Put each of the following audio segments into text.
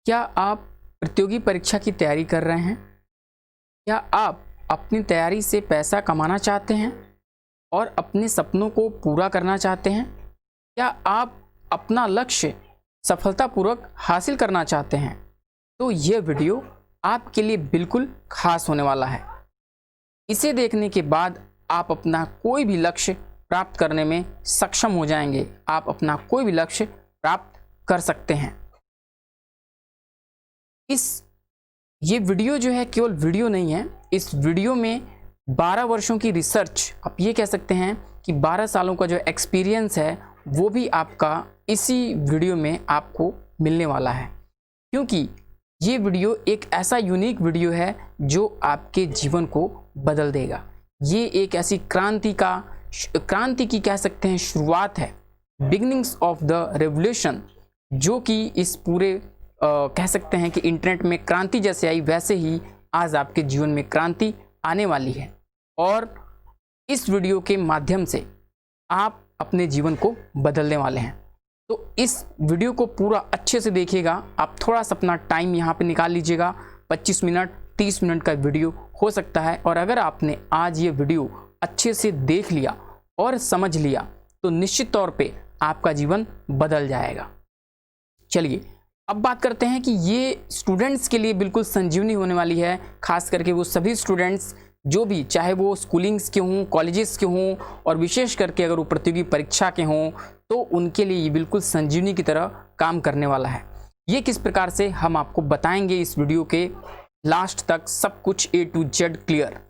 क्या आप प्रतियोगी परीक्षा की तैयारी कर रहे हैं? क्या आप अपनी तैयारी से पैसा कमाना चाहते हैं और अपने सपनों को पूरा करना चाहते हैं? क्या आप अपना लक्ष्य सफलतापूर्वक हासिल करना चाहते हैं? तो यह वीडियो आपके लिए बिल्कुल खास होने वाला है। इसे देखने के बाद आप अपना कोई भी लक्ष्य प्राप्त करने में सक्षम हो जाएंगे। आप अपना कोई भी लक्ष्य प्राप्त कर सकते हैं। ये वीडियो जो है केवल वीडियो नहीं है। इस वीडियो में 12 वर्षों की रिसर्च, आप ये कह सकते हैं कि 12 सालों का जो एक्सपीरियंस है वो भी आपका इसी वीडियो में आपको मिलने वाला है। क्योंकि ये वीडियो एक ऐसा यूनिक वीडियो है जो आपके जीवन को बदल देगा। ये एक ऐसी क्रांति की कह सकते हैं शुरुआत है, बिगिनिंग्स ऑफ द रेवोल्यूशन, जो कि इस पूरे कह सकते हैं कि इंटरनेट में क्रांति जैसे आई वैसे ही आज आपके जीवन में क्रांति आने वाली है। और इस वीडियो के माध्यम से आप अपने जीवन को बदलने वाले हैं। तो इस वीडियो को पूरा अच्छे से देखिएगा। आप थोड़ा सा अपना टाइम यहाँ पे निकाल लीजिएगा। 25 मिनट 30 मिनट का वीडियो हो सकता है। और अगर आपने आज ये वीडियो अच्छे से देख लिया और समझ लिया तो निश्चित तौर पे आपका जीवन बदल जाएगा। चलिए अब बात करते हैं कि ये स्टूडेंट्स के लिए बिल्कुल संजीवनी होने वाली है। खास करके वो सभी स्टूडेंट्स जो भी, चाहे वो स्कूलिंग्स के हों, कॉलेजेस के हों, और विशेष करके अगर वो प्रतियोगी परीक्षा के हों, तो उनके लिए ये बिल्कुल संजीवनी की तरह काम करने वाला है। ये किस प्रकार से हम आपको बताएंगे इस वीडियो के लास्ट तक, सब कुछ A to Z क्लियर।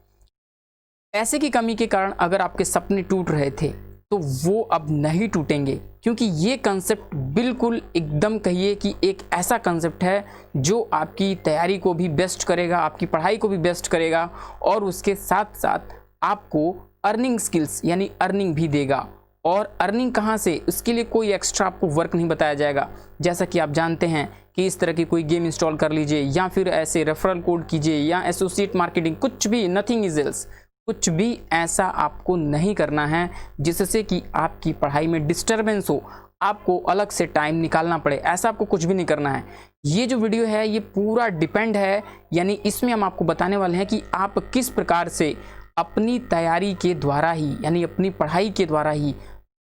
पैसे की कमी के कारण अगर आपके सपने टूट रहे थे तो वो अब नहीं टूटेंगे, क्योंकि ये कंसेप्ट बिल्कुल एकदम कहिए कि एक ऐसा कंसेप्ट है जो आपकी तैयारी को भी बेस्ट करेगा, आपकी पढ़ाई को भी बेस्ट करेगा, और उसके साथ साथ आपको अर्निंग स्किल्स यानी अर्निंग भी देगा। और अर्निंग कहाँ से, इसके लिए कोई एक्स्ट्रा आपको वर्क नहीं बताया जाएगा। जैसा कि आप जानते हैं कि इस तरह की कोई गेम इंस्टॉल कर लीजिए, या फिर ऐसे रेफरल कोड कीजिए, या एसोसिएट मार्केटिंग, कुछ भी, नथिंग इज एल्स, कुछ भी ऐसा आपको नहीं करना है जिससे कि आपकी पढ़ाई में डिस्टरबेंस हो, आपको अलग से टाइम निकालना पड़े। ऐसा आपको कुछ भी नहीं करना है। ये जो वीडियो है ये पूरा डिपेंड है, यानी इसमें हम आपको बताने वाले हैं कि आप किस प्रकार से अपनी तैयारी के द्वारा ही, यानी अपनी पढ़ाई के द्वारा ही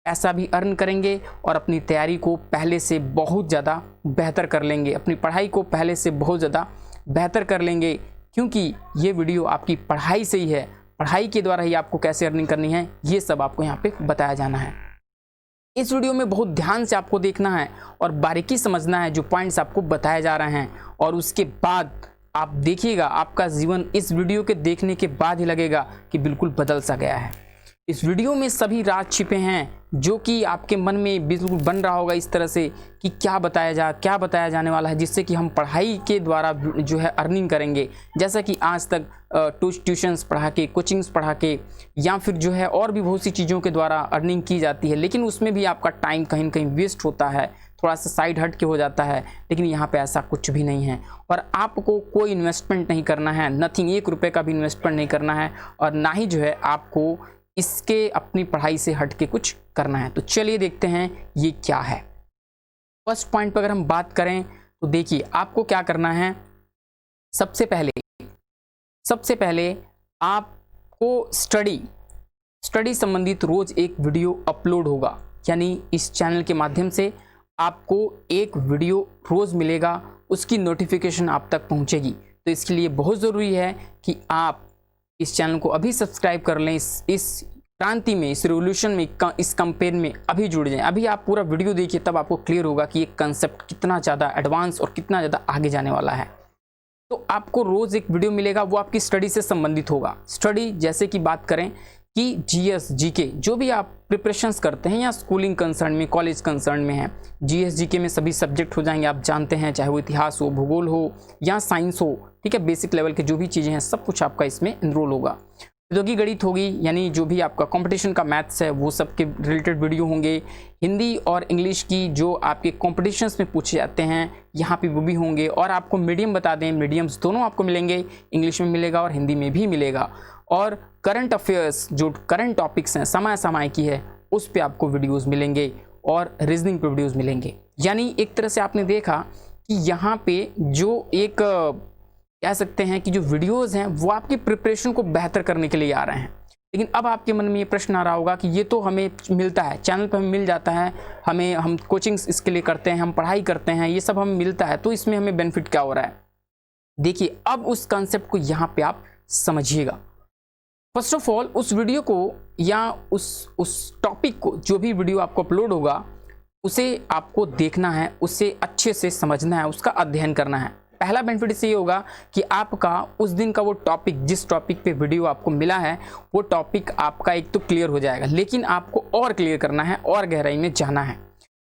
पैसा भी अर्न करेंगे और अपनी तैयारी को पहले से बहुत ज़्यादा बेहतर कर लेंगे, अपनी पढ़ाई को पहले से बहुत ज़्यादा बेहतर कर लेंगे। क्योंकि ये वीडियो आपकी पढ़ाई से ही है, पढ़ाई के द्वारा ही आपको कैसे अर्निंग करनी है ये सब आपको यहाँ पे बताया जाना है। इस वीडियो में बहुत ध्यान से आपको देखना है और बारीकी समझना है जो पॉइंट्स आपको बताए जा रहे हैं, और उसके बाद आप देखिएगा आपका जीवन इस वीडियो के देखने के बाद ही लगेगा कि बिल्कुल बदल सा गया है। इस वीडियो में सभी राज छिपे हैं जो कि आपके मन में बिल्कुल बन रहा होगा इस तरह से कि क्या बताया जाने वाला है, जिससे कि हम पढ़ाई के द्वारा जो है अर्निंग करेंगे। जैसा कि आज तक ट्यूशन्स पढ़ा के, कोचिंग्स पढ़ा के, या फिर जो है और भी बहुत सी चीज़ों के द्वारा अर्निंग की जाती है, लेकिन उसमें भी आपका टाइम कहीं ना कहीं वेस्ट होता है, थोड़ा सा साइड हट के हो जाता है। लेकिन यहाँ पे ऐसा कुछ भी नहीं है, और आपको कोई इन्वेस्टमेंट नहीं करना है, नथिंग, 1 रुपये का भी इन्वेस्टमेंट नहीं करना है, और ना ही जो है आपको इसके अपनी पढ़ाई से हट के कुछ करना है। तो चलिए देखते हैं ये क्या है। फर्स्ट पॉइंट पर अगर हम बात करें तो देखिए आपको क्या करना है। सबसे पहले आपको स्टडी संबंधित रोज एक वीडियो अपलोड होगा, यानी इस चैनल के माध्यम से आपको एक वीडियो रोज मिलेगा, उसकी नोटिफिकेशन आप तक पहुंचेगी। तो इसके लिए बहुत ज़रूरी है कि आप इस चैनल को अभी सब्सक्राइब कर लें। इस क्रांति में, इस रिवोल्यूशन में, इस कैंपेन में अभी जुड़ जाएं। अभी आप पूरा वीडियो देखिए, तब आपको क्लियर होगा कि ये कंसेप्ट कितना ज़्यादा एडवांस और कितना ज़्यादा आगे जाने वाला है। तो आपको रोज़ एक वीडियो मिलेगा, वो आपकी स्टडी से संबंधित होगा। स्टडी जैसे कि बात करें कि GS GK जो भी आप प्रिपरेशंस करते हैं, या स्कूलिंग कंसर्न में, कॉलेज कंसर्न में है, GS GK में सभी सब्जेक्ट हो जाएंगे। आप जानते हैं, चाहे वो इतिहास हो, भूगोल हो, या साइंस हो, ठीक है, बेसिक लेवल के जो भी चीज़ें हैं सब कुछ आपका इसमें एनरोल होगा। प्रतियोगी गणित होगी, यानी जो भी आपका कंपटीशन का मैथ्स है वो सब के रिलेटेड वीडियो होंगे। हिंदी और इंग्लिश की जो आपके कॉम्पिटिशन्स में पूछे जाते हैं यहाँ पे वो भी होंगे। और आपको मीडियम बता दें, मीडियम्स दोनों आपको मिलेंगे, इंग्लिश में मिलेगा और हिंदी में भी मिलेगा। और करंट अफेयर्स, जो करंट टॉपिक्स हैं, समय की है, उस पर आपको वीडियोज़ मिलेंगे, और रीजनिंग पे वीडियोज़ मिलेंगे। यानी एक तरह से आपने देखा कि यहाँ पे जो एक कह सकते हैं कि जो वीडियोस हैं वो आपकी प्रिपरेशन को बेहतर करने के लिए आ रहे हैं। लेकिन अब आपके मन में ये प्रश्न आ रहा होगा कि ये तो हमें मिलता है, चैनल पर हमें मिल जाता है, हम कोचिंग्स इसके लिए करते हैं, हम पढ़ाई करते हैं, ये सब हमें मिलता है, तो इसमें हमें बेनिफिट क्या हो रहा है। देखिए अब उस कंसेप्ट को यहाँ पे आप समझिएगा। फर्स्ट ऑफ ऑल उस वीडियो को या उस टॉपिक को, जो भी वीडियो आपको अपलोड होगा उसे आपको देखना है, उसे अच्छे से समझना है, उसका अध्ययन करना है। पहला बेनिफिट इससे ये होगा कि आपका उस दिन का वो टॉपिक, जिस टॉपिक पे वीडियो आपको मिला है वो टॉपिक आपका एक तो क्लियर हो जाएगा, लेकिन आपको और क्लियर करना है और गहराई में जाना है।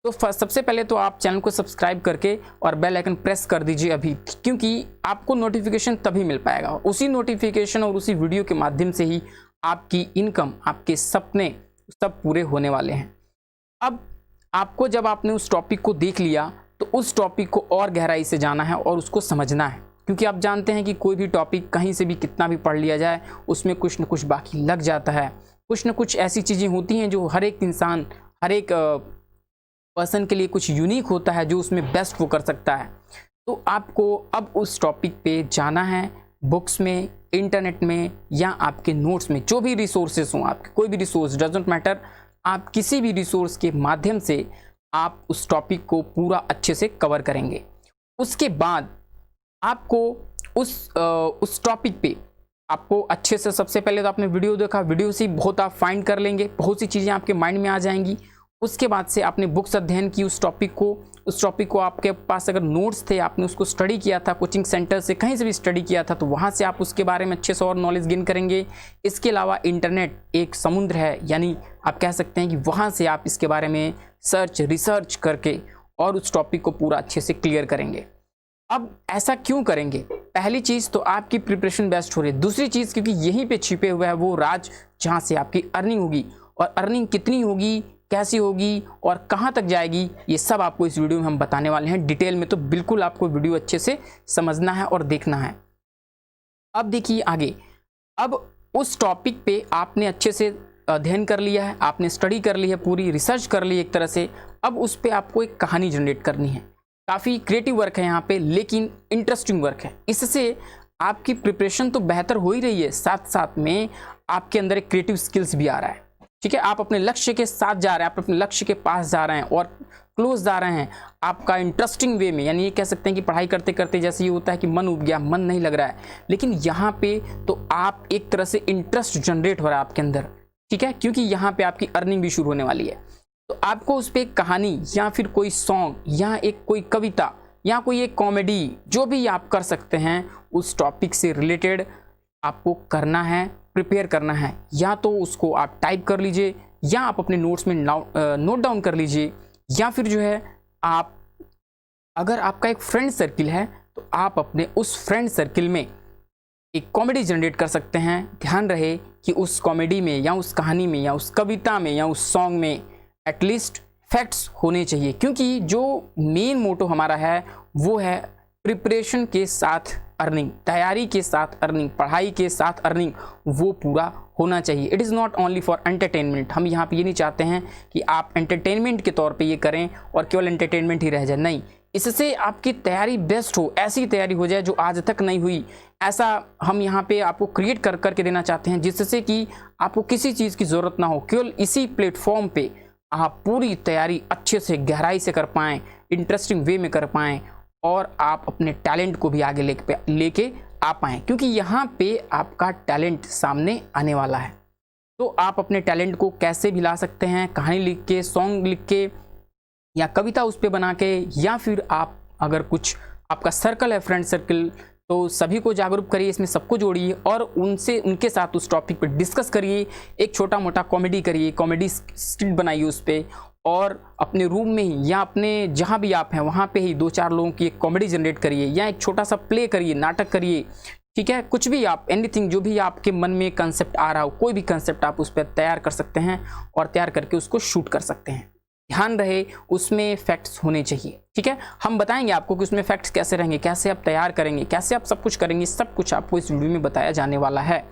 तो सबसे पहले तो आप चैनल को सब्सक्राइब करके और बेल आइकन प्रेस कर दीजिए अभी, क्योंकि आपको नोटिफिकेशन तभी मिल पाएगा। उसी नोटिफिकेशन और उसी वीडियो के माध्यम से ही आपकी इनकम, आपके सपने सब पूरे होने वाले हैं। अब आपको जब आपने उस टॉपिक को देख लिया तो उस टॉपिक को और गहराई से जाना है और उसको समझना है, क्योंकि आप जानते हैं कि कोई भी टॉपिक कहीं से भी कितना भी पढ़ लिया जाए उसमें कुछ न कुछ बाकी लग जाता है। कुछ न कुछ ऐसी चीज़ें होती हैं जो हर एक इंसान, हर एक पर्सन के लिए कुछ यूनिक होता है, जो उसमें बेस्ट वो कर सकता है। तो आपको अब उस टॉपिक पे जाना है, बुक्स में, इंटरनेट में या आपके नोट्स में, जो भी रिसोर्सेस हों आपके, कोई भी रिसोर्स डजंट मैटर, आप किसी भी रिसोर्स के माध्यम से आप उस टॉपिक को पूरा अच्छे से कवर करेंगे। उसके बाद आपको उस टॉपिक पे आपको अच्छे से, सबसे पहले तो आपने वीडियो देखा, वीडियो से बहुत आप फाइंड कर लेंगे, बहुत सी चीज़ें आपके माइंड में आ जाएंगी। उसके बाद से आपने बुक्स अध्ययन की उस टॉपिक को आपके पास अगर नोट्स थे, आपने उसको स्टडी किया था, कोचिंग सेंटर से कहीं से भी स्टडी किया था, तो वहाँ से आप उसके बारे में अच्छे से और नॉलेज गेन करेंगे। इसके अलावा इंटरनेट एक समुद्र है, यानी आप कह सकते हैं कि वहाँ से आप इसके बारे में रिसर्च करके और उस टॉपिक को पूरा अच्छे से क्लियर करेंगे। अब ऐसा क्यों करेंगे? पहली चीज़ तो आपकी प्रिपरेशन बेस्ट हो रही है। दूसरी चीज़, क्योंकि यहीं पे छिपे हुए है वो राज जहाँ से आपकी अर्निंग होगी, और अर्निंग कितनी होगी, कैसी होगी और कहाँ तक जाएगी, ये सब आपको इस वीडियो में हम बताने वाले हैं डिटेल में। तो बिल्कुल आपको वीडियो अच्छे से समझना है और देखना है। अब देखिए आगे, अब उस टॉपिक पे आपने अच्छे से अध्ययन कर लिया है, आपने स्टडी कर ली है, पूरी रिसर्च कर ली एक तरह से। अब उस पर आपको एक कहानी जनरेट करनी है। काफ़ी क्रिएटिव वर्क है यहाँ पे, लेकिन इंटरेस्टिंग वर्क है। इससे आपकी प्रिपरेशन तो बेहतर हो ही रही है, साथ साथ में आपके अंदर एक क्रिएटिव स्किल्स भी आ रहा है। ठीक है, आप अपने लक्ष्य के साथ जा रहे हैं, आप अपने लक्ष्य के पास जा रहे हैं और क्लोज जा रहे हैं आपका इंटरेस्टिंग वे में। यानी ये कह सकते हैं कि पढ़ाई करते करते जैसे ये होता है कि मन उब गया, मन नहीं लग रहा है, लेकिन यहाँ पे तो आप एक तरह से इंटरेस्ट जनरेट हो रहा है आपके अंदर। ठीक है, क्योंकि यहाँ पे आपकी अर्निंग भी शुरू होने वाली है। तो आपको उस पर एक कहानी या फिर कोई सॉन्ग या कोई कविता या कोई एक कॉमेडी, जो भी आप कर सकते हैं, उस टॉपिक से रिलेटेड आपको करना है, प्रिपेयर करना है। या तो उसको आप टाइप कर लीजिए, या आप अपने नोट्स में नोट डाउन कर लीजिए, या फिर जो है आप, अगर आपका एक फ्रेंड सर्किल है तो आप अपने उस फ्रेंड सर्किल में एक कॉमेडी जनरेट कर सकते हैं। ध्यान रहे कि उस कॉमेडी में या उस कहानी में या उस कविता में या उस सॉन्ग में एटलीस्ट फैक्ट्स होने चाहिए, क्योंकि जो मेन मोटो हमारा है वो है प्रिपरेशन के साथ अर्निंग, तैयारी के साथ अर्निंग, पढ़ाई के साथ अर्निंग, वो पूरा होना चाहिए। It is not only for entertainment. हम यहाँ पे ये नहीं चाहते हैं कि आप एंटरटेनमेंट के तौर पे ये करें और केवल एंटरटेनमेंट ही रह जाए, नहीं। इससे आपकी तैयारी बेस्ट हो, ऐसी तैयारी हो जाए जो आज तक नहीं हुई, ऐसा हम यहाँ पे आपको क्रिएट कर करके देना चाहते हैं, जिससे कि आपको किसी चीज़ की ज़रूरत ना हो। केवल इसी प्लेटफॉर्म पे आप पूरी तैयारी अच्छे से गहराई से कर पाएँ, इंटरेस्टिंग वे में कर पाएँ, और आप अपने टैलेंट को भी आगे लेके आ पाएँ, क्योंकि यहाँ पे आपका टैलेंट सामने आने वाला है। तो आप अपने टैलेंट को कैसे भी ला सकते हैं, कहानी लिख के, सॉन्ग लिख के, या कविता उस पर बना के, या फिर आप अगर कुछ आपका सर्कल है, फ्रेंड सर्कल, तो सभी को जागरूक करिए, इसमें सबको जोड़िए और उनके साथ उस टॉपिक पर डिस्कस करिए। एक छोटा मोटा कॉमेडी करिए, कॉमेडी स्किट बनाइए उस पर, और अपने रूम में ही या अपने जहाँ भी आप हैं वहाँ पे ही 2-4 लोगों की एक कॉमेडी जनरेट करिए, या एक छोटा सा प्ले करिए, नाटक करिए। ठीक है, कुछ भी आप, एनीथिंग, जो भी आपके मन में कंसेप्ट आ रहा हो, कोई भी कंसेप्ट आप उस पर तैयार कर सकते हैं और तैयार करके उसको शूट कर सकते हैं। ध्यान रहे उसमें फैक्ट्स होने चाहिए। ठीक है, हम बताएंगे आपको कि उसमें फैक्ट्स कैसे रहेंगे, कैसे आप तैयार करेंगे, कैसे आप सब कुछ करेंगे, सब कुछ आपको इस वीडियो में बताया जाने वाला है।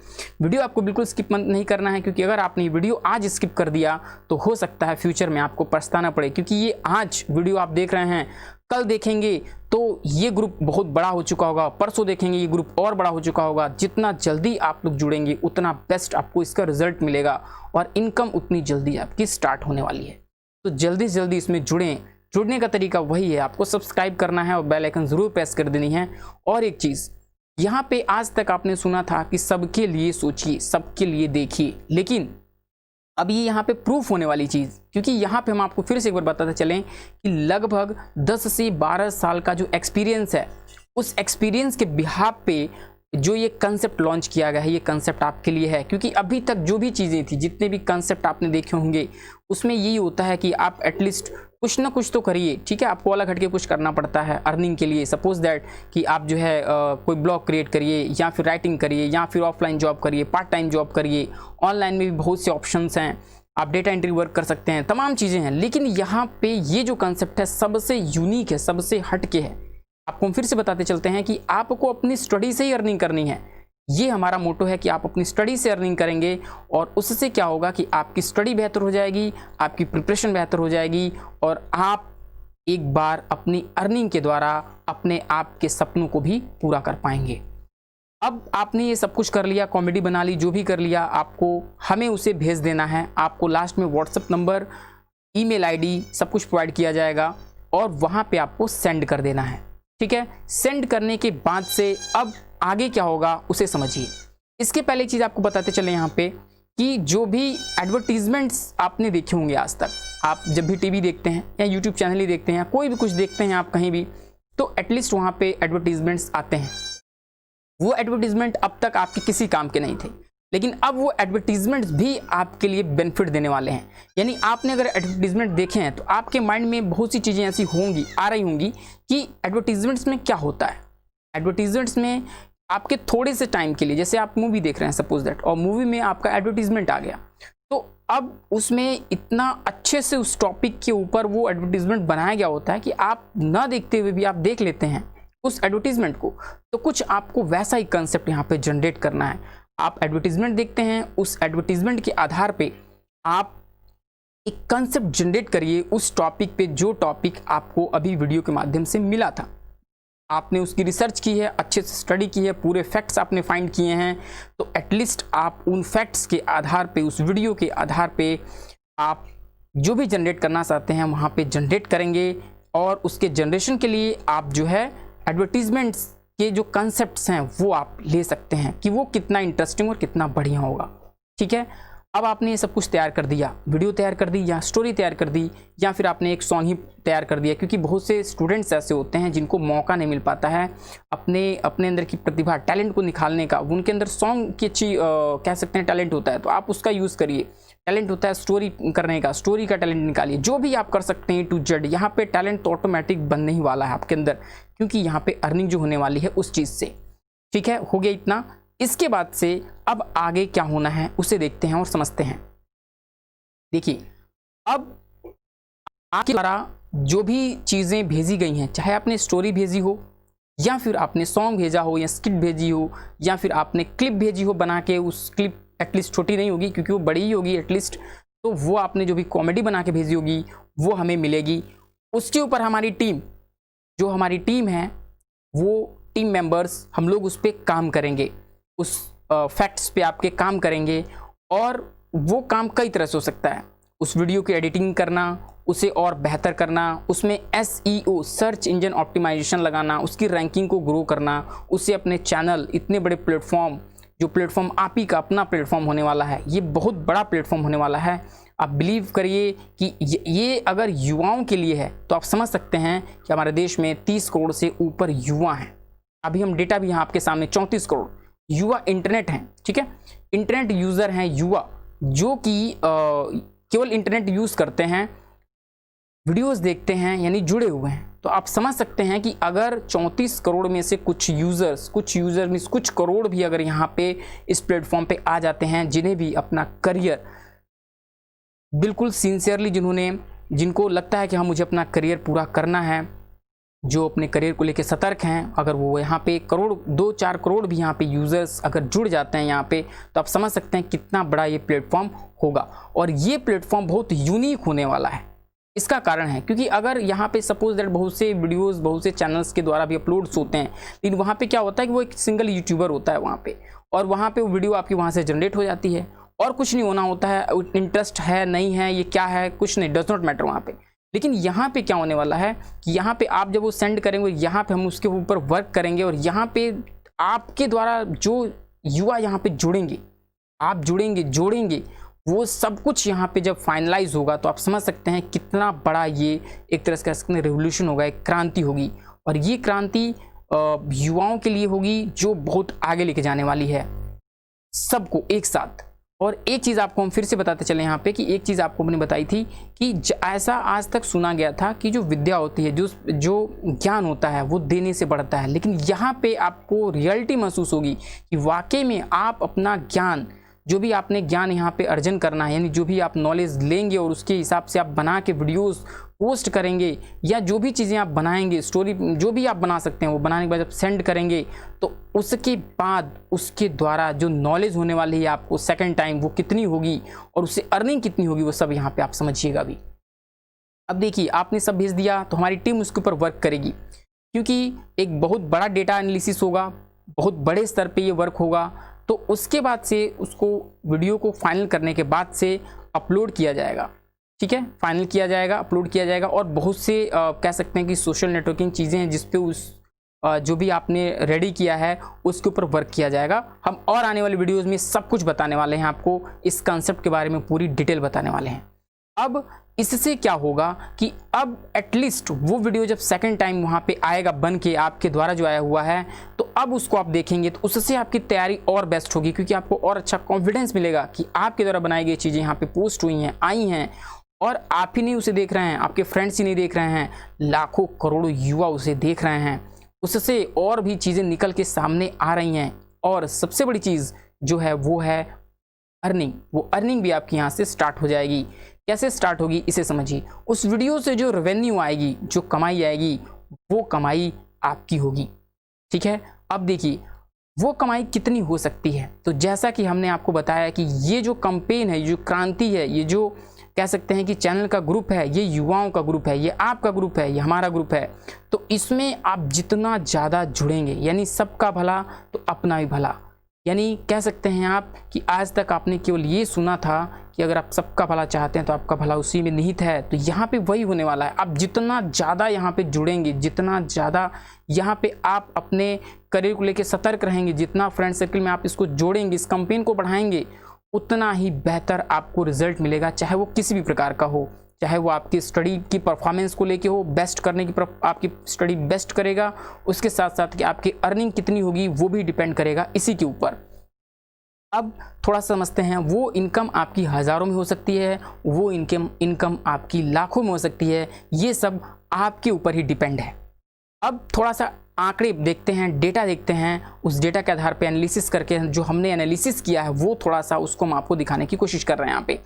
वीडियो आपको बिल्कुल स्किप नहीं करना है, क्योंकि अगर आपने वीडियो आज स्किप कर दिया तो हो सकता है फ्यूचर में आपको पछताना पड़े, क्योंकि ये आज वीडियो आप देख रहे हैं कल देखेंगे तो ये ग्रुप बहुत बड़ा हो चुका होगा, परसों देखेंगे ये ग्रुप और बड़ा हो चुका होगा। जितना जल्दी आप लोग जुड़ेंगे उतना बेस्ट आपको इसका रिजल्ट मिलेगा और इनकम उतनी जल्दी आपकी स्टार्ट होने वाली है। तो जल्दी से जल्दी इसमें जुड़ें। जुड़ने का तरीका वही है, आपको सब्सक्राइब करना है और बेल आइकन जरूर प्रेस कर देनी है। और एक चीज़, यहाँ पे आज तक आपने सुना था कि सबके लिए सोचिए, सबके लिए देखिए, लेकिन अब ये यहाँ पे प्रूफ होने वाली चीज़, क्योंकि यहाँ पे हम आपको फिर से एक बार बताते चलें कि लगभग 10 से 12 साल का जो एक्सपीरियंस है, उस एक्सपीरियंस के बिहाफ पे जो ये कंसेप्ट लॉन्च किया गया है, ये कंसेप्ट आपके लिए है। क्योंकि अभी तक जो भी चीज़ें थी, जितने भी कंसेप्ट आपने देखे होंगे, उसमें यही होता है कि आप एटलीस्ट कुछ ना कुछ तो करिए, ठीक है। आपको अलग हटके कुछ करना पड़ता है अर्निंग के लिए। सपोज दैट कि आप जो है कोई ब्लॉग क्रिएट करिए, या फिर राइटिंग करिए, या फिर ऑफलाइन जॉब करिए, पार्ट टाइम जॉब करिए। ऑनलाइन में भी बहुत से ऑप्शंस हैं, आप डेटा एंट्री वर्क कर सकते हैं, तमाम चीज़ें हैं। लेकिन यहाँ पे ये जो कंसेप्ट है सबसे यूनिक है, सबसे हटके है। आपको हम फिर से बताते चलते हैं कि आपको अपनी स्टडी से ही अर्निंग करनी है। ये हमारा मोटो है कि आप अपनी स्टडी से अर्निंग करेंगे और उससे क्या होगा कि आपकी स्टडी बेहतर हो जाएगी, आपकी प्रिपरेशन बेहतर हो जाएगी और आप एक बार अपनी अर्निंग के द्वारा अपने आप के सपनों को भी पूरा कर पाएंगे। अब आपने ये सब कुछ कर लिया, कॉमेडी बना ली, जो भी कर लिया, आपको हमें उसे भेज देना है। आपको लास्ट में व्हाट्सएप नंबर, ईमेल आईडी सब कुछ प्रोवाइड किया जाएगा और वहाँ पे आपको सेंड कर देना है, ठीक है। सेंड करने के बाद से अब आगे क्या होगा उसे समझिए। इसके पहले चीज़ आपको बताते चले यहाँ पे कि जो भी एडवर्टीजमेंट्स आपने देखे होंगे आज तक, आप जब भी टीवी देखते हैं या यूट्यूब चैनल ही देखते हैं या कोई भी कुछ देखते हैं आप कहीं भी, तो एटलीस्ट वहाँ पे एडवर्टीजमेंट्स आते हैं। वो एडवर्टीजमेंट अब तक आपके किसी काम के नहीं थे, लेकिन अब वो एडवर्टीजमेंट्स भी आपके लिए बेनिफिट देने वाले हैं। यानी आपने अगर एडवर्टीजमेंट देखे हैं तो आपके माइंड में बहुत सी चीज़ें ऐसी होंगी, आ रही होंगी कि एडवर्टीजमेंट्स में क्या होता है। एडवर्टीजमेंट्स में आपके थोड़े से टाइम के लिए, जैसे आप मूवी देख रहे हैं सपोज दैट, और मूवी में आपका एडवर्टीजमेंट आ गया, तो अब उसमें इतना अच्छे से उस टॉपिक के ऊपर वो एडवर्टीजमेंट बनाया गया होता है कि आप ना देखते हुए भी आप देख लेते हैं उस एडवर्टीजमेंट को। तो कुछ आपको वैसा ही कंसेप्ट यहाँ पे जनरेट करना है। आप एडवर्टीजमेंट देखते हैं, उस एडवर्टीजमेंट के आधार पे आप एक कंसेप्ट जनरेट करिए उस टॉपिक पे, जो टॉपिक आपको अभी वीडियो के माध्यम से मिला था। आपने उसकी रिसर्च की है, अच्छे से स्टडी की है, पूरे फैक्ट्स आपने फाइंड किए हैं, तो एटलीस्ट आप उन फैक्ट्स के आधार पे, उस वीडियो के आधार पे आप जो भी जनरेट करना चाहते हैं वहाँ पे जनरेट करेंगे। और उसके जनरेशन के लिए आप जो है एडवर्टीजमेंट्स के जो कंसेप्ट्स हैं वो आप ले सकते हैं कि वो कितना इंटरेस्टिंग और कितना बढ़िया होगा, ठीक है। अब आपने ये सब कुछ तैयार कर दिया, वीडियो तैयार कर दी या स्टोरी तैयार कर दी, या फिर आपने एक सॉन्ग ही तैयार कर दिया, क्योंकि बहुत से स्टूडेंट्स ऐसे होते हैं जिनको मौका नहीं मिल पाता है अपने अंदर की प्रतिभा, टैलेंट को निखारने का। उनके अंदर सॉन्ग की अच्छी कह सकते हैं टैलेंट होता है, तो आप उसका यूज़ करिए। टैलेंट होता है स्टोरी करने का, स्टोरी का टैलेंट निकालिए। जो भी आप कर सकते हैं टू जेड, यहाँ पे टैलेंट तो ऑटोमेटिक बनने ही वाला है आपके अंदर, क्योंकि यहाँ पे अर्निंग जो होने वाली है उस चीज़ से, ठीक है। हो गया इतना। इसके बाद से अब आगे क्या होना है उसे देखते हैं और समझते हैं। देखिए, अब आपके द्वारा जो भी चीज़ें भेजी गई हैं, चाहे आपने स्टोरी भेजी हो, या फिर आपने सॉन्ग भेजा हो, या स्किट भेजी हो, या फिर आपने क्लिप भेजी हो बना के, उस क्लिप एटलीस्ट छोटी नहीं होगी क्योंकि वो बड़ी ही होगी एटलीस्ट, तो वो आपने जो भी कॉमेडी बना के भेजी होगी वो हमें मिलेगी। उसके ऊपर हमारी टीम, जो हमारी टीम है, वो टीम मेंबर्स, हम लोग उस पर काम करेंगे, उस फैक्ट्स पे आपके काम करेंगे। और वो काम कई तरह से हो सकता है। उस वीडियो की एडिटिंग करना, उसे और बेहतर करना, उसमें SEO सर्च इंजन ऑप्टिमाइजेशन लगाना, उसकी रैंकिंग को ग्रो करना, उसे अपने चैनल, इतने बड़े प्लेटफॉर्म, जो प्लेटफॉर्म आप ही का अपना प्लेटफॉर्म होने वाला है, ये बहुत बड़ा प्लेटफॉर्म होने वाला है। आप बिलीव करिए कि ये अगर युवाओं के लिए है तो आप समझ सकते हैं कि हमारे देश में 30 करोड़ से ऊपर युवा हैं। अभी हम डेटा भी यहाँ आपके सामने 34 करोड़ युवा इंटरनेट हैं, ठीक है। इंटरनेट यूज़र हैं युवा, जो कि केवल इंटरनेट यूज़ करते हैं, वीडियोस देखते हैं, यानी जुड़े हुए हैं। तो आप समझ सकते हैं कि अगर 34 करोड़ में से कुछ यूज़र मीन्स कुछ करोड़ भी अगर यहाँ पे इस प्लेटफॉर्म पे आ जाते हैं, जिन्हें भी अपना करियर बिल्कुल सिंसियरली, जिनको लगता है कि हाँ मुझे अपना करियर पूरा करना है, जो अपने करियर को लेकर सतर्क हैं, अगर वो यहाँ पे करोड़ 2-4 करोड़ भी यहाँ पे यूज़र्स अगर जुड़ जाते हैं यहाँ पे, तो आप समझ सकते हैं कितना बड़ा ये प्लेटफॉर्म होगा। और ये प्लेटफॉर्म बहुत यूनिक होने वाला है। इसका कारण है क्योंकि अगर यहाँ पे सपोज दैट बहुत से वीडियोस बहुत से चैनल्स के द्वारा भी अपलोड्स होते हैं, लेकिन वहाँ पे क्या होता है कि वो एक सिंगल यूट्यूबर होता है वहाँ पे, और वहाँ पे वो वीडियो आपकी वहाँ से जनरेट हो जाती है और कुछ नहीं होना होता है, इंटरेस्ट है नहीं है ये क्या है कुछ नहीं, डज नॉट मैटर वहाँ पे। लेकिन यहाँ पे क्या होने वाला है कि यहाँ पे आप जब वो सेंड करेंगे, यहाँ पे हम उसके ऊपर वर्क करेंगे और यहाँ पे आपके द्वारा जो युवा यहाँ पे जुड़ेंगे, आप जुड़ेंगे जोड़ेंगे, वो सब कुछ यहाँ पे जब फाइनलाइज होगा तो आप समझ सकते हैं कितना बड़ा ये एक तरह से कह सकते हैं रेवोल्यूशन होगा, एक क्रांति होगी। और ये क्रांति युवाओं के लिए होगी जो बहुत आगे लेके जाने वाली है सबको एक साथ। और एक चीज़ आपको हम फिर से बताते चले यहाँ पे कि एक चीज़ आपको मैंने बताई थी कि ऐसा आज तक सुना गया था कि जो विद्या होती है, जो ज्ञान होता है वो देने से बढ़ता है, लेकिन यहाँ पे आपको रियलिटी महसूस होगी कि वाकई में आप अपना ज्ञान, जो भी आपने ज्ञान यहाँ पे अर्जन करना है, यानी जो भी आप नॉलेज लेंगे और उसके हिसाब से आप बना के वीडियोस पोस्ट करेंगे या जो भी चीज़ें आप बनाएंगे, स्टोरी जो भी आप बना सकते हैं वो बनाने के बाद जब सेंड करेंगे तो उसके बाद उसके द्वारा जो नॉलेज होने वाली है आपको सेकंड टाइम वो कितनी होगी और उससे अर्निंग कितनी होगी वो सब यहाँ पे आप समझिएगा भी। अब देखिए आपने सब भेज दिया तो हमारी टीम उसके ऊपर वर्क करेगी, क्योंकि एक बहुत बड़ा डेटा एनालिसिस होगा, बहुत बड़े स्तर पर ये वर्क होगा। तो उसके बाद से उसको वीडियो को फाइनल करने के बाद से अपलोड किया जाएगा, ठीक है, फाइनल किया जाएगा, अपलोड किया जाएगा। और बहुत से कह सकते हैं कि सोशल नेटवर्किंग चीज़ें हैं जिस पे उस जो भी आपने रेडी किया है उसके ऊपर वर्क किया जाएगा। हम और आने वाली वीडियोस में सब कुछ बताने वाले हैं, आपको इस कंसेप्ट के बारे में पूरी डिटेल बताने वाले हैं। अब इससे क्या होगा कि अब एटलीस्ट वो वीडियो जब सेकंड टाइम वहाँ पे आएगा बन के आपके द्वारा जो आया हुआ है, तो अब उसको आप देखेंगे तो उससे आपकी तैयारी और बेस्ट होगी, क्योंकि आपको और अच्छा कॉन्फिडेंस मिलेगा कि आपके द्वारा बनाई गई चीज़ें यहाँ पे पोस्ट हुई हैं, आई हैं, और आप ही नहीं उसे देख रहे हैं, आपके फ्रेंड्स ही नहीं देख रहे हैं, लाखों करोड़ों युवा उसे देख रहे हैं। उससे और भी चीज़ें निकल के सामने आ रही हैं। और सबसे बड़ी चीज़ जो है वो है अर्निंग। वो अर्निंग भी आपकी यहाँ से स्टार्ट हो जाएगी। कैसे स्टार्ट होगी इसे समझिए। उस वीडियो से जो रेवेन्यू आएगी, जो कमाई आएगी, वो कमाई आपकी होगी, ठीक है। अब देखिए वो कमाई कितनी हो सकती है। तो जैसा कि हमने आपको बताया कि ये जो कैंपेन है, जो क्रांति है, ये जो कह सकते हैं कि चैनल का ग्रुप है, ये युवाओं का ग्रुप है, ये आपका ग्रुप है, ये हमारा ग्रुप है। तो इसमें आप जितना ज़्यादा जुड़ेंगे, यानी सबका भला तो अपना भी भला, यानी कह सकते हैं आप कि आज तक आपने केवल ये सुना था कि अगर आप सबका भला चाहते हैं तो आपका भला उसी में निहित है। तो यहाँ पे वही होने वाला है। आप जितना ज़्यादा यहाँ पे जुड़ेंगे, जितना ज़्यादा यहाँ पे आप अपने करियर को लेकर सतर्क रहेंगे, जितना फ्रेंड सर्कल में आप इसको जोड़ेंगे, इस कैंपेन को बढ़ाएंगे, उतना ही बेहतर आपको रिजल्ट मिलेगा, चाहे वो किसी भी प्रकार का हो। चाहे वो आपकी स्टडी की परफॉर्मेंस को लेके हो, बेस्ट करने की आपकी स्टडी बेस्ट करेगा, उसके साथ साथ कि आपकी अर्निंग कितनी होगी वो भी डिपेंड करेगा इसी के ऊपर। अब थोड़ा समझते हैं, वो इनकम आपकी हज़ारों में हो सकती है, वो इनकम आपकी लाखों में हो सकती है, ये सब आपके ऊपर ही डिपेंड है। अब थोड़ा सा आंकड़े देखते हैं, डेटा देखते हैं, उस डेटा के आधार पे एनालिसिस करके जो हमने एनालिसिस किया है वो थोड़ा सा उसको हम आपको दिखाने की कोशिश कर रहे हैं। यहाँ पे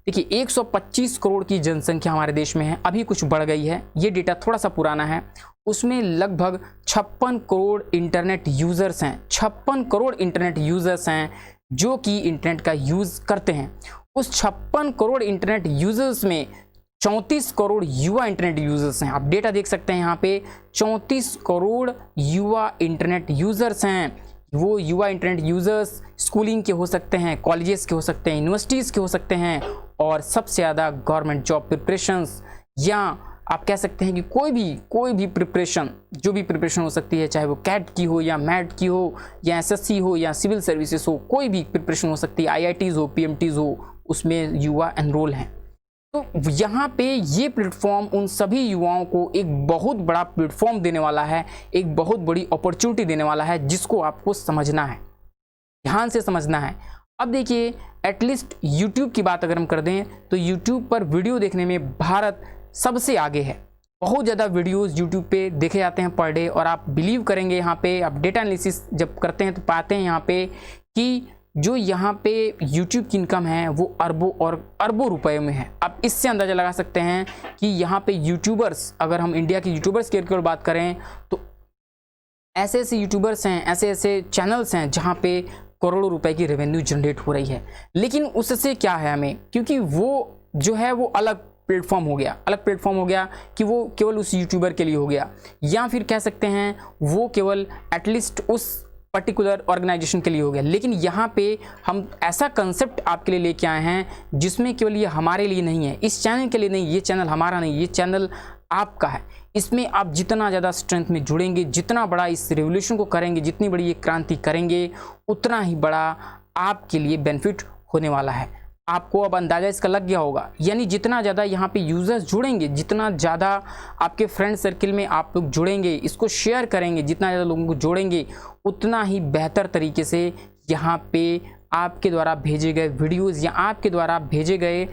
देखिए 125 करोड़ की जनसंख्या हमारे देश में है, अभी कुछ बढ़ गई है, ये डेटा थोड़ा सा पुराना है। उसमें लगभग 56 करोड़ इंटरनेट यूज़र्स हैं, 56 करोड़ इंटरनेट यूज़र्स हैं जो कि इंटरनेट का यूज़ करते हैं। उस 56 करोड़ इंटरनेट यूज़र्स में 34 करोड़ युवा इंटरनेट यूज़र्स हैं। आप डेटा देख सकते हैं यहाँ पे 34 करोड़ युवा इंटरनेट यूज़र्स हैं। वो युवा इंटरनेट यूज़र्स स्कूलिंग के हो सकते हैं, कॉलेजेस के हो सकते हैं, यूनिवर्सिटीज़ के हो सकते हैं, और सबसे ज़्यादा गवर्नमेंट जॉब प्रिपरेशंस, या आप कह सकते हैं कि कोई भी प्रिपरेशन, जो भी प्रिपरेशन हो सकती है, चाहे वो कैट की हो या मैट की हो या एसएससी हो या सिविल सर्विसेज हो, कोई भी प्रिपरेशन हो सकती है, आईआईटीज़ हो, पीएमटीज़ हो, उसमें युवा एनरोल हैं। तो यहाँ पे ये प्लेटफॉर्म उन सभी युवाओं को एक बहुत बड़ा प्लेटफॉर्म देने वाला है, एक बहुत बड़ी अपॉर्चुनिटी देने वाला है, जिसको आपको समझना है, ध्यान से समझना है। अब देखिए एटलीस्ट यूट्यूब की बात अगर हम कर दें तो यूट्यूब पर वीडियो देखने में भारत सबसे आगे है। बहुत ज़्यादा वीडियोस यूट्यूब पे देखे जाते हैं पर डे, और आप बिलीव करेंगे यहाँ पे आप डेटा एनालिसिस जब करते हैं तो पाते हैं यहाँ पे कि जो यहाँ पे YouTube की इनकम है वो अरबों और अरबों रुपए में है। आप इससे अंदाज़ा लगा सकते हैं कि यहाँ पे यूट्यूबर्स, अगर हम इंडिया के यूट्यूबर्स की बात करें तो ऐसे ऐसे यूट्यूबर्स हैं, ऐसे ऐसे चैनल्स हैं जहाँ पे करोड़ों रुपए की रेवेन्यू जनरेट हो रही है। लेकिन उससे क्या है हमें, क्योंकि वो जो है वो अलग प्लेटफॉर्म हो गया, अलग प्लेटफॉर्म हो गया कि वो केवल उस यूट्यूबर के लिए हो गया, या फिर कह सकते हैं वो केवल एटलीस्ट उस पर्टिकुलर ऑर्गेनाइजेशन के लिए हो गया। लेकिन यहाँ पे हम ऐसा कंसेप्ट आपके लिए लेके आए हैं जिसमें केवल ये हमारे लिए नहीं है, इस चैनल के लिए नहीं, ये चैनल हमारा नहीं, ये चैनल आपका है। इसमें आप जितना ज़्यादा स्ट्रेंथ में जुड़ेंगे, जितना बड़ा इस रेवोल्यूशन को करेंगे, जितनी बड़ी ये क्रांति करेंगे, उतना ही बड़ा आपके लिए बेनिफिट होने वाला है। आपको अब अंदाज़ा इसका लग गया होगा, यानी जितना ज़्यादा यहाँ पे यूज़र्स जुड़ेंगे, जितना ज़्यादा आपके फ्रेंड सर्किल में आप लोग जुड़ेंगे, इसको शेयर करेंगे, जितना ज़्यादा लोगों को जोड़ेंगे, उतना ही बेहतर तरीके से यहाँ पे आपके द्वारा भेजे गए वीडियोज़ या आपके द्वारा भेजे गए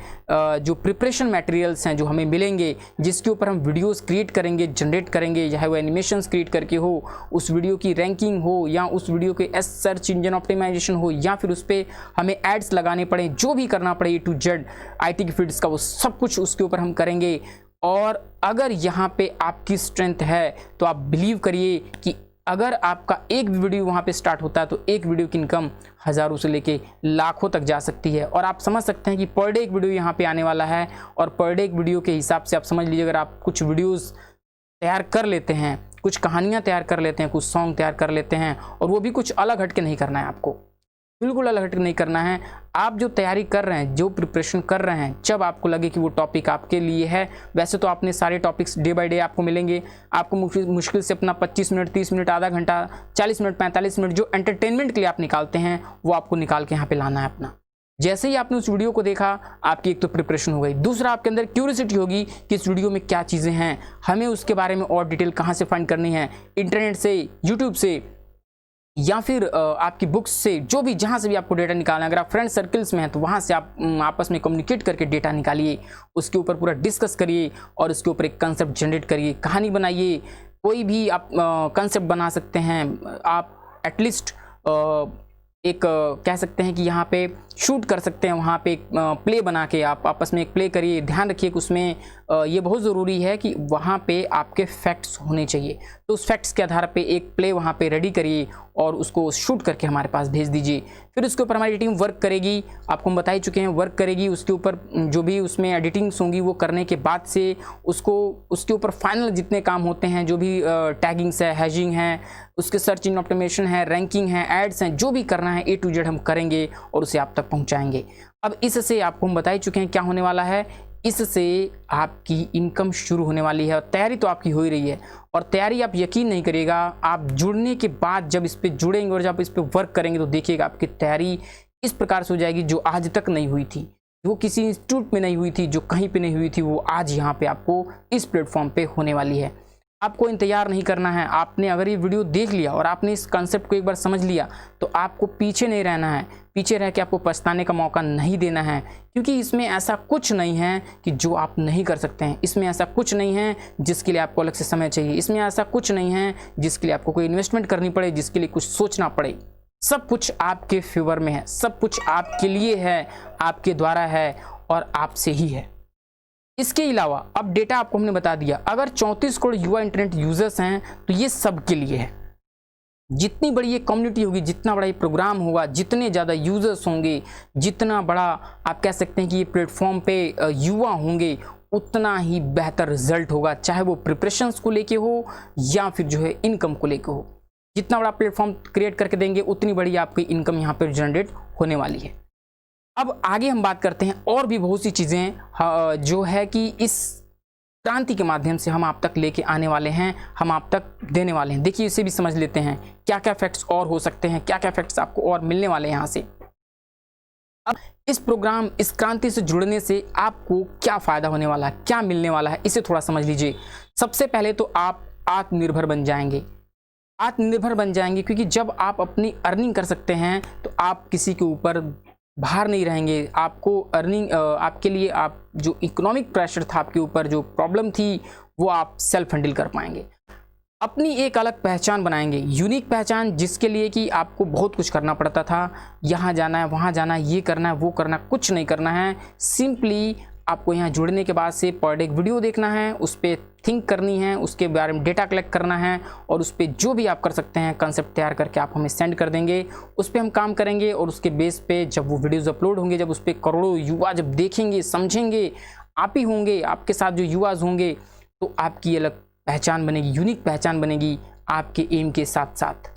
जो प्रिपरेशन मटेरियल्स हैं जो हमें मिलेंगे, जिसके ऊपर हम वीडियोस क्रिएट करेंगे, जनरेट करेंगे, चाहे वो एनिमेशंस क्रिएट करके हो, उस वीडियो की रैंकिंग हो, या उस वीडियो के सर्च इंजन ऑप्टिमाइजेशन हो, या फिर उस पर हमें एड्स लगाने पड़े, जो भी करना पड़े A to Z IT की फील्ड्स का, वो सब कुछ उसके ऊपर हम करेंगे। और अगर यहाँ पे आपकी स्ट्रेंथ है तो आप बिलीव करिए कि अगर आपका एक वीडियो वहाँ पे स्टार्ट होता है तो एक वीडियो की इनकम हज़ारों से लेके लाखों तक जा सकती है। और आप समझ सकते हैं कि पर डे एक वीडियो यहाँ पे आने वाला है, और पर डे एक वीडियो के हिसाब से आप समझ लीजिए, अगर आप कुछ वीडियोस तैयार कर लेते हैं, कुछ कहानियाँ तैयार कर लेते हैं, कुछ सॉन्ग तैयार कर लेते हैं, और वो भी कुछ अलग हट के नहीं करना है, आपको बिल्कुल अलग हट के नहीं करना है। आप जो तैयारी कर रहे हैं, जो प्रिपरेशन कर रहे हैं, जब आपको लगे कि वो टॉपिक आपके लिए है, वैसे तो आपने सारे टॉपिक्स डे बाय डे आपको मिलेंगे, आपको मुश्किल से अपना 25 मिनट, 30 मिनट, आधा घंटा, 40 मिनट, 45 मिनट जो एंटरटेनमेंट के लिए आप निकालते हैं, वो आपको निकाल के यहाँ पे लाना है अपना। जैसे ही आपने उस वीडियो को देखा, आपकी एक तो प्रिपरेशन हो गई, दूसरा आपके अंदर क्यूरियोसिटी होगी कि इस वीडियो में क्या चीज़ें हैं, हमें उसके बारे में और डिटेल कहाँ से फाइंड करनी है, इंटरनेट से, यूट्यूब से, या फिर आपकी बुक्स से, जो भी जहाँ से भी आपको डेटा निकालना है। अगर आप फ्रेंड सर्कल्स में हैं तो वहाँ से आप आपस में कम्युनिकेट करके डेटा निकालिए, उसके ऊपर पूरा डिस्कस करिए, और उसके ऊपर एक कंसेप्ट जनरेट करिए, कहानी बनाइए, कोई भी आप कंसेप्ट बना सकते हैं। आप एटलीस्ट एक कह सकते हैं कि यहाँ पे शूट कर सकते हैं, वहाँ पे एक प्ले बना के आप आपस में एक प्ले करिए। ध्यान रखिए कि उसमें ये बहुत ज़रूरी है कि वहाँ पे आपके फैक्ट्स होने चाहिए, तो उस फैक्ट्स के आधार पे एक प्ले वहाँ पे रेडी करिए और उसको शूट करके हमारे पास भेज दीजिए। फिर उसके ऊपर हमारी टीम वर्क करेगी, आपको हम बता ही चुके हैं, वर्क करेगी। उसके ऊपर जो भी उसमें एडिटिंग्स होंगी वो करने के बाद से उसको उसके ऊपर फाइनल जितने काम होते हैं, जो भी टैगिंग्स है, हैशिंग है, उसके सर्च इंजन ऑप्टिमाइजेशन है, रैंकिंग है, एड्स हैं, जो भी करना है A to Z हम करेंगे और उसे आप तक पहुंचाएंगे। अब इससे आपको हम बता ही चुके हैं क्या होने वाला है, इससे आपकी इनकम शुरू होने वाली है। और तैयारी तो आपकी हो ही रही है, और तैयारी आप यकीन नहीं करिएगा, आप जुड़ने के बाद जब इस पे जुड़ेंगे और जब इस पे वर्क करेंगे तो देखिएगा आपकी तैयारी इस प्रकार से हो जाएगी जो आज तक नहीं हुई थी, वो किसी इंस्टीट्यूट में नहीं हुई थी, जो कहीं पे नहीं हुई थी, वो आज यहाँ पे आपको इस प्लेटफॉर्म पे होने वाली है। आपको इंतजार नहीं करना है। आपने अगर ये वीडियो देख लिया और आपने इस कंसेप्ट को एक बार समझ लिया तो आपको पीछे नहीं रहना है, पीछे रह के आपको पछताने का मौका नहीं देना है, क्योंकि इसमें ऐसा कुछ नहीं है कि जो आप नहीं कर सकते हैं। इसमें ऐसा कुछ नहीं है जिसके लिए आपको अलग से समय चाहिए। इसमें ऐसा कुछ नहीं है जिसके लिए आपको कोई इन्वेस्टमेंट करनी पड़े, जिसके लिए कुछ सोचना पड़े। सब कुछ आपके फेवर में है, सब कुछ आपके लिए है, आपके द्वारा है और आपसे ही है। इसके अलावा अब डेटा आपको हमने बता दिया, अगर 34 करोड़ युवा इंटरनेट यूजर्स हैं तो ये सबके लिए है। जितनी बड़ी ये कम्युनिटी होगी, जितना बड़ा ये प्रोग्राम होगा, जितने ज़्यादा यूजर्स होंगे, जितना बड़ा आप कह सकते हैं कि ये प्लेटफॉर्म पे युवा होंगे, उतना ही बेहतर रिजल्ट होगा, चाहे वो प्रिपरेशंस को लेके हो या फिर जो है इनकम को लेके हो। जितना बड़ा प्लेटफॉर्म क्रिएट करके देंगे उतनी बड़ी आपकी इनकम यहाँ पर जनरेट होने वाली है। अब आगे हम बात करते हैं और भी बहुत सी चीज़ें जो है कि इस क्रांति के माध्यम से हम आप तक लेके आने वाले हैं, हम आप तक देने वाले हैं। देखिए इसे भी समझ लेते हैं, क्या क्या फैक्ट्स और हो सकते हैं, क्या क्या फैक्ट्स आपको और मिलने वाले हैं यहाँ से। अब इस प्रोग्राम, इस क्रांति से जुड़ने से आपको क्या फ़ायदा होने वाला है, क्या मिलने वाला है, इसे थोड़ा समझ लीजिए। सबसे पहले तो आप आत्मनिर्भर बन जाएंगे। आत्मनिर्भर बन जाएंगे क्योंकि जब आप अपनी अर्निंग कर सकते हैं तो आप किसी के ऊपर बाहर नहीं रहेंगे। आपको अर्निंग आपके लिए आप जो इकोनॉमिक प्रेशर था आपके ऊपर, जो प्रॉब्लम थी, वो आप सेल्फ हैंडल कर पाएंगे। अपनी एक अलग पहचान बनाएंगे, यूनिक पहचान, जिसके लिए कि आपको बहुत कुछ करना पड़ता था। यहाँ जाना है, वहाँ जाना है, ये करना है, वो करना, कुछ नहीं करना है। सिंपली आपको यहाँ जुड़ने के बाद से पर डे एक वीडियो देखना है, उस पर थिंक करनी है, उसके बारे में डेटा कलेक्ट करना है और उस पर जो भी आप कर सकते हैं कंसेप्ट तैयार करके आप हमें सेंड कर देंगे। उस पर हम काम करेंगे और उसके बेस पे जब वो वीडियोस अपलोड होंगे, जब उस पर करोड़ों युवा जब देखेंगे, समझेंगे, आप ही होंगे, आपके साथ जो युवाज होंगे, तो आपकी अलग पहचान बनेगी, यूनिक पहचान बनेगी आपके एम के साथ साथ।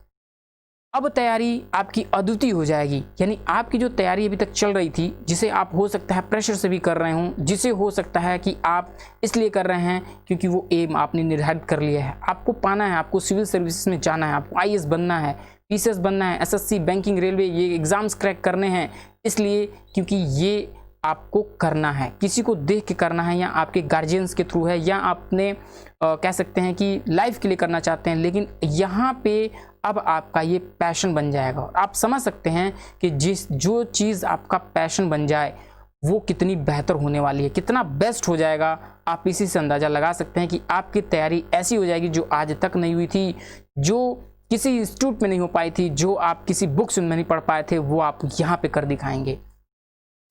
अब तैयारी आपकी अद्वितीय हो जाएगी, यानी आपकी जो तैयारी अभी तक चल रही थी, जिसे आप हो सकता है प्रेशर से भी कर रहे हों, जिसे हो सकता है कि आप इसलिए कर रहे हैं क्योंकि वो एम आपने निर्धारित कर लिया है, आपको पाना है, आपको सिविल सर्विसेज में जाना है, आपको आईएएस बनना है, पीसीएस बनना है, एसएससी, बैंकिंग, रेलवे, ये एग्जाम्स क्रैक करने हैं, इसलिए क्योंकि ये आपको करना है, किसी को देख के करना है, या आपके गार्जियंस के थ्रू है, या आपने कह सकते हैं कि लाइफ के लिए करना चाहते हैं। लेकिन यहाँ पे अब आपका ये पैशन बन जाएगा, और आप समझ सकते हैं कि जो चीज़ आपका पैशन बन जाए वो कितनी बेहतर होने वाली है, कितना बेस्ट हो जाएगा। आप इसी से अंदाज़ा लगा सकते हैं कि आपकी तैयारी ऐसी हो जाएगी जो आज तक नहीं हुई थी, जो किसी इंस्टीट्यूट में नहीं हो पाई थी, जो आप किसी बुक्स में नहीं पढ़ पाए थे, वो आप यहाँ पे कर दिखाएंगे।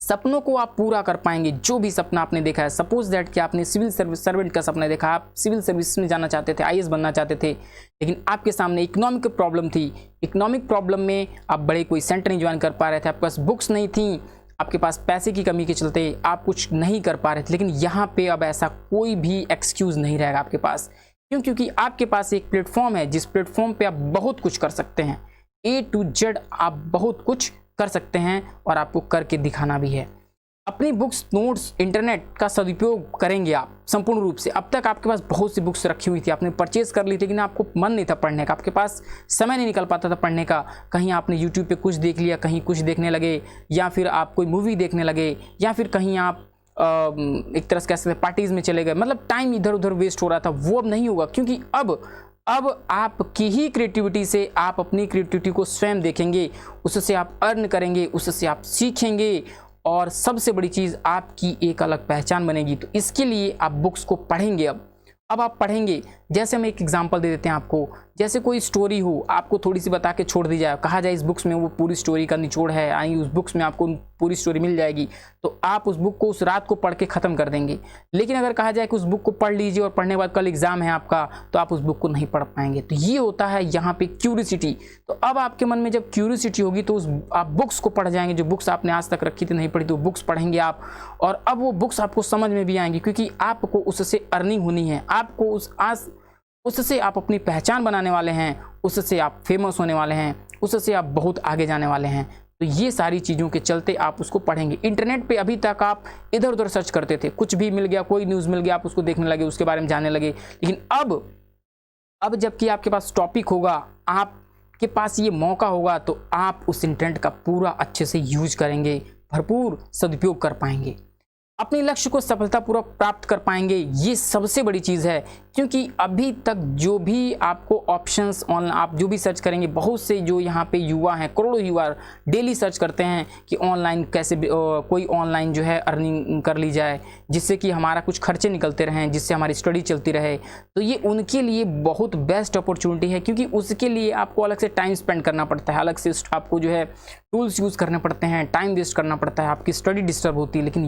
सपनों को आप पूरा कर पाएंगे, जो भी सपना आपने देखा है। सपोज दैट कि आपने सिविल सर्वेंट का सपना देखा, आप सिविल सर्विस में जाना चाहते थे, आईएएस बनना चाहते थे, लेकिन आपके सामने इकोनॉमिक प्रॉब्लम थी। इकोनॉमिक प्रॉब्लम में आप बड़े कोई सेंटर नहीं ज्वाइन कर पा रहे थे, आपके पास बुक्स नहीं थी, आपके पास पैसे की कमी के चलते आप कुछ नहीं कर पा रहे थे। लेकिन यहाँ पे अब ऐसा कोई भी एक्सक्यूज़ नहीं रहेगा आपके पास। क्यों? क्योंकि आपके पास एक प्लेटफॉर्म है, जिस प्लेटफॉर्म पे आप बहुत कुछ कर सकते हैं। A to Z आप बहुत कुछ कर सकते हैं, और आपको करके दिखाना भी है। अपनी बुक्स, नोट्स, इंटरनेट का सदुपयोग करेंगे आप संपूर्ण रूप से। अब तक आपके पास बहुत सी बुक्स रखी हुई थी, आपने परचेज कर ली थी, लेकिन आपको मन नहीं था पढ़ने का, आपके पास समय नहीं निकल पाता था पढ़ने का। कहीं आपने यूट्यूब पे कुछ देख लिया, कहीं कुछ देखने लगे, या फिर आप कोई मूवी देखने लगे, या फिर कहीं आप एक तरह से कह सकते हैं पार्टीज़ में चले गए, मतलब टाइम इधर उधर वेस्ट हो रहा था। वो अब नहीं होगा, क्योंकि अब आपकी ही क्रिएटिविटी से आप अपनी क्रिएटिविटी को स्वयं देखेंगे, उससे आप अर्न करेंगे, उससे आप सीखेंगे, और सबसे बड़ी चीज़ आपकी एक अलग पहचान बनेगी। तो इसके लिए आप बुक्स को पढ़ेंगे। अब आप पढ़ेंगे। जैसे हम एक एग्जांपल दे देते हैं आपको, जैसे कोई स्टोरी हो, आपको थोड़ी सी बता के छोड़ दी जाए, कहा जाए इस बुक्स में वो पूरी स्टोरी का निचोड़ है, आई उस बुक्स में आपको पूरी स्टोरी मिल जाएगी, तो आप उस बुक को उस रात को पढ़ के ख़त्म कर देंगे। लेकिन अगर कहा जाए कि उस बुक को पढ़ लीजिए और पढ़ने के बाद कल एग्जाम है आपका, तो आप उस बुक को नहीं पढ़ पाएंगे। तो ये होता है यहाँ पे क्यूरियोसिटी। तो अब आपके मन में जब क्यूरियोसिटी होगी, तो आप बुक्स को पढ़ जाएंगे, जो बुक्स आपने आज तक रखी थी नहीं पढ़ी, तो बुक्स पढ़ेंगे आप, और अब वो बुक्स आपको समझ में भी आएंगी, क्योंकि आपको उससे अर्निंग होनी है, आपको उससे आप अपनी पहचान बनाने वाले हैं, उससे आप फेमस होने वाले हैं, उससे आप बहुत आगे जाने वाले हैं। तो ये सारी चीज़ों के चलते आप उसको पढ़ेंगे। इंटरनेट पे अभी तक आप इधर उधर सर्च करते थे, कुछ भी मिल गया, कोई न्यूज़ मिल गया, आप उसको देखने लगे, उसके बारे में जानने लगे। लेकिन अब जबकि आपके पास टॉपिक होगा, आपके पास ये मौका होगा, तो आप उस इंटरनेट का पूरा अच्छे से यूज करेंगे, भरपूर सदुपयोग कर पाएंगे, अपने लक्ष्य को सफलतापूर्वक प्राप्त कर पाएंगे। ये सबसे बड़ी चीज़ है, क्योंकि अभी तक जो भी आपको ऑप्शंस ऑनलाइन आप जो भी सर्च करेंगे, बहुत से जो यहाँ पे युवा हैं, करोड़ों युवा डेली सर्च करते हैं कि ऑनलाइन कैसे कोई ऑनलाइन जो है अर्निंग कर ली जाए, जिससे कि हमारा कुछ खर्चे निकलते रहें, जिससे हमारी स्टडी चलती रहे। तो ये उनके लिए बहुत बेस्ट अपॉर्चुनिटी है, क्योंकि उसके लिए आपको अलग से टाइम स्पेंड करना पड़ता है, अलग से आपको जो है टूल्स यूज़ करने पड़ते हैं, टाइम वेस्ट करना पड़ता है, आपकी स्टडी डिस्टर्ब होती है। लेकिन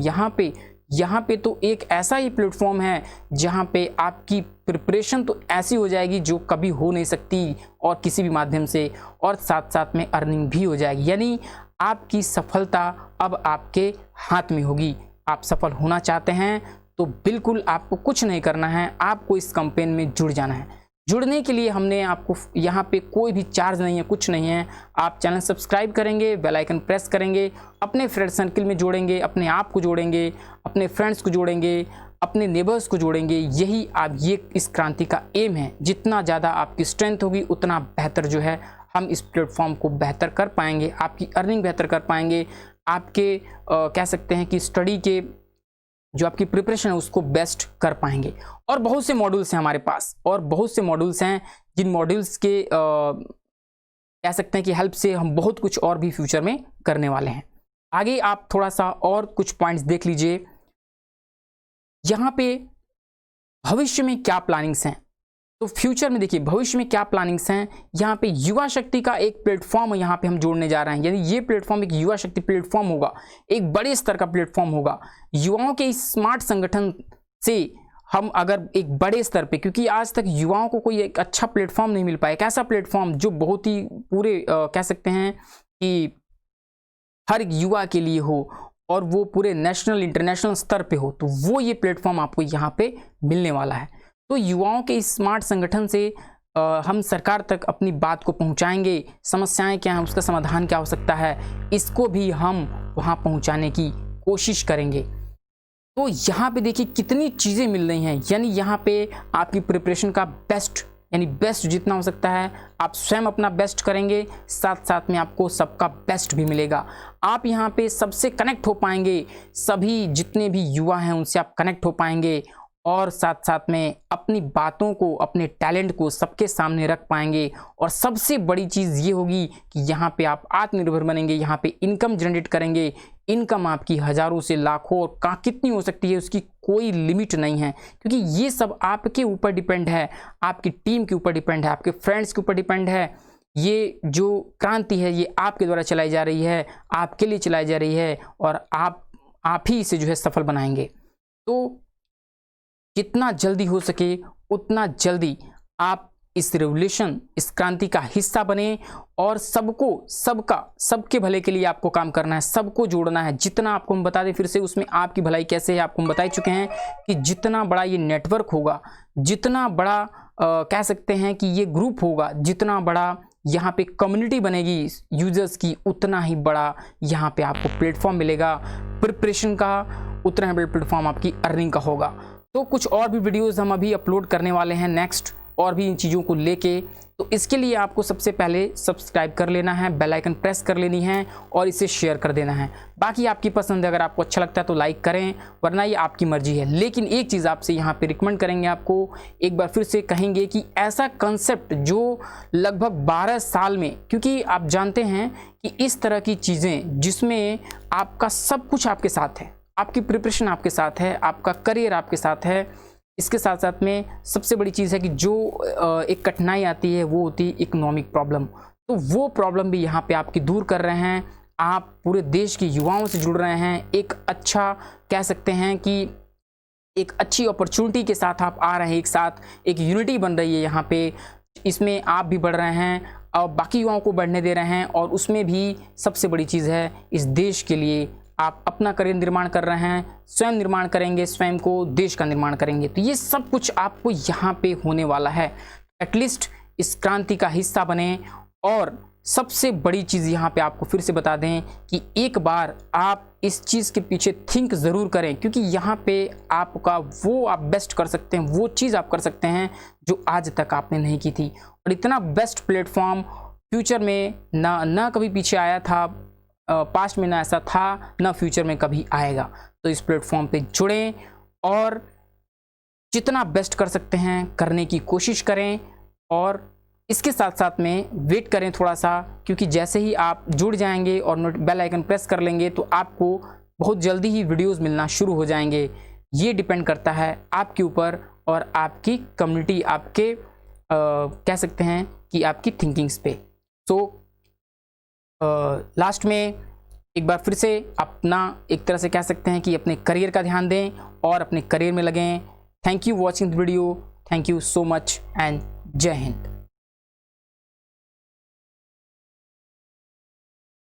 यहाँ पे तो एक ऐसा ही प्लेटफॉर्म है जहाँ पे आपकी प्रिपरेशन तो ऐसी हो जाएगी जो कभी हो नहीं सकती, और किसी भी माध्यम से, और साथ साथ में अर्निंग भी हो जाएगी। यानी आपकी सफलता अब आपके हाथ में होगी। आप सफल होना चाहते हैं तो बिल्कुल आपको कुछ नहीं करना है, आपको इस कैंपेन में जुड़ जाना है। जुड़ने के लिए हमने आपको यहाँ पे कोई भी चार्ज नहीं है, कुछ नहीं है। आप चैनल सब्सक्राइब करेंगे, बेल आइकन प्रेस करेंगे, अपने फ्रेंड सर्किल में जोड़ेंगे, अपने आप को जोड़ेंगे, अपने फ्रेंड्स को जोड़ेंगे, अपने नेबर्स को जोड़ेंगे। यही ये इस क्रांति का एम है। जितना ज़्यादा आपकी स्ट्रेंथ होगी, उतना बेहतर जो है हम इस प्लेटफॉर्म को बेहतर कर पाएंगे, आपकी अर्निंग बेहतर कर पाएंगे, आपके कह सकते हैं कि स्टडी के जो आपकी प्रिपरेशन है उसको बेस्ट कर पाएंगे। और बहुत से मॉड्यूल्स हैं हमारे पास, और बहुत से मॉड्यूल्स हैं जिन मॉड्यूल्स के कह सकते हैं कि हेल्प से हम बहुत कुछ और भी फ्यूचर में करने वाले हैं। आगे आप थोड़ा सा और कुछ पॉइंट्स देख लीजिए। यहाँ पे भविष्य में क्या प्लानिंग्स हैं, तो फ्यूचर में देखिए भविष्य में क्या प्लानिंग्स हैं। यहाँ पे युवा शक्ति का एक प्लेटफॉर्म यहाँ पे हम जोड़ने जा रहे हैं, यानी ये प्लेटफॉर्म एक युवा शक्ति प्लेटफॉर्म होगा, एक बड़े स्तर का प्लेटफॉर्म होगा। युवाओं के इस स्मार्ट संगठन से हम अगर एक बड़े स्तर पे, क्योंकि आज तक युवाओं को कोई एक अच्छा प्लेटफॉर्म नहीं मिल पाया, एक ऐसा प्लेटफॉर्म जो बहुत ही पूरे कह सकते हैं कि हर युवा के लिए हो, और वो पूरे नेशनल इंटरनेशनल स्तर पे हो, तो वो ये प्लेटफॉर्म आपको यहाँ पे मिलने वाला है। तो युवाओं के इस स्मार्ट संगठन से हम सरकार तक अपनी बात को पहुँचाएंगे, समस्याएं क्या हैं, उसका समाधान क्या हो सकता है, इसको भी हम वहाँ पहुँचाने की कोशिश करेंगे। तो यहाँ पे देखिए कितनी चीज़ें मिल रही हैं, यानी यहाँ पे आपकी प्रिपरेशन का बेस्ट, यानी बेस्ट जितना हो सकता है आप स्वयं अपना बेस्ट करेंगे, साथ साथ में आपको सबका बेस्ट भी मिलेगा। आप यहाँ पे सबसे कनेक्ट हो पाएंगे, सभी जितने भी युवा हैं उनसे आप कनेक्ट हो पाएंगे, और साथ साथ में अपनी बातों को, अपने टैलेंट को सबके सामने रख पाएंगे। और सबसे बड़ी चीज़ ये होगी कि यहाँ पे आप आत्मनिर्भर बनेंगे, यहाँ पे इनकम जनरेट करेंगे। इनकम आपकी हज़ारों से लाखों और कितनी हो सकती है उसकी कोई लिमिट नहीं है, क्योंकि ये सब आपके ऊपर डिपेंड है, आपकी टीम के ऊपर डिपेंड है, आपके फ्रेंड्स के ऊपर डिपेंड है। ये जो क्रांति है ये आपके द्वारा चलाई जा रही है, आपके लिए चलाई जा रही है, और आप ही इसे जो है सफल बनाएंगे। तो जितना जल्दी हो सके उतना जल्दी आप इस रेवोल्यूशन, इस क्रांति का हिस्सा बने, और सबके भले के लिए आपको काम करना है, सबको जोड़ना है। जितना आपको हम बता दें फिर से, उसमें आपकी भलाई कैसे है आपको हम बता चुके हैं कि जितना बड़ा ये नेटवर्क होगा, जितना बड़ा कह सकते हैं कि ये ग्रुप होगा, जितना बड़ा यहाँ पे कम्युनिटी बनेगी यूजर्स की, उतना ही बड़ा यहाँ पे आपको प्लेटफॉर्म मिलेगा प्रिपरेशन का, उतना ही बड़ा प्लेटफॉर्म आपकी अर्निंग का होगा। तो कुछ और भी वीडियोस हम अभी अपलोड करने वाले हैं नेक्स्ट, और भी इन चीज़ों को लेके। तो इसके लिए आपको सबसे पहले सब्सक्राइब कर लेना है, बेल आइकन प्रेस कर लेनी है, और इसे शेयर कर देना है। बाकी आपकी पसंद है, अगर आपको अच्छा लगता है तो लाइक करें, वरना ये आपकी मर्जी है। लेकिन एक चीज़ आपसे यहाँ पे रिकमेंड करेंगे, आपको एक बार फिर से कहेंगे कि ऐसा कंसेप्ट जो लगभग 12 साल में, क्योंकि आप जानते हैं कि इस तरह की चीज़ें जिसमें आपका सब कुछ आपके साथ है, आपकी प्रिपरेशन आपके साथ है, आपका करियर आपके साथ है, इसके साथ साथ में सबसे बड़ी चीज़ है कि जो एक कठिनाई आती है वो होती है इकोनॉमिक प्रॉब्लम। तो वो प्रॉब्लम भी यहाँ पे आपकी दूर कर रहे हैं, आप पूरे देश के युवाओं से जुड़ रहे हैं, एक अच्छा कह सकते हैं कि एक अच्छी अपॉर्चुनिटी के साथ आप आ रहे हैं, एक साथ एक यूनिटी बन रही है यहाँ पे, इसमें आप भी बढ़ रहे हैं और बाकी युवाओं को बढ़ने दे रहे हैं। और उसमें भी सबसे बड़ी चीज़ है, इस देश के लिए आप अपना करियर निर्माण कर रहे हैं, स्वयं निर्माण करेंगे, स्वयं को देश का निर्माण करेंगे। तो ये सब कुछ आपको यहाँ पे होने वाला है। एटलीस्ट इस क्रांति का हिस्सा बने। और सबसे बड़ी चीज़ यहाँ पे आपको फिर से बता दें कि एक बार आप इस चीज़ के पीछे थिंक ज़रूर करें, क्योंकि यहाँ पे आपका वो आप बेस्ट कर सकते हैं, वो चीज़ आप कर सकते हैं जो आज तक आपने नहीं की थी। और इतना बेस्ट प्लेटफॉर्म फ्यूचर में ना कभी पीछे आया था, पास्ट में ना ऐसा था, ना फ्यूचर में कभी आएगा। तो इस प्लेटफॉर्म पे जुड़ें और जितना बेस्ट कर सकते हैं करने की कोशिश करें। और इसके साथ साथ में वेट करें थोड़ा सा, क्योंकि जैसे ही आप जुड़ जाएंगे और बेल आइकन प्रेस कर लेंगे तो आपको बहुत जल्दी ही वीडियोस मिलना शुरू हो जाएंगे। ये डिपेंड करता है आपके ऊपर और आपकी कम्युनिटी, आपके कह सकते हैं कि आपकी थिंकिंग्स पे। सो लास्ट में एक बार फिर से अपना एक तरह से कह सकते हैं कि अपने करियर का ध्यान दें और अपने करियर में लगें। Thank you watching the video, thank you so much and जय हिंद।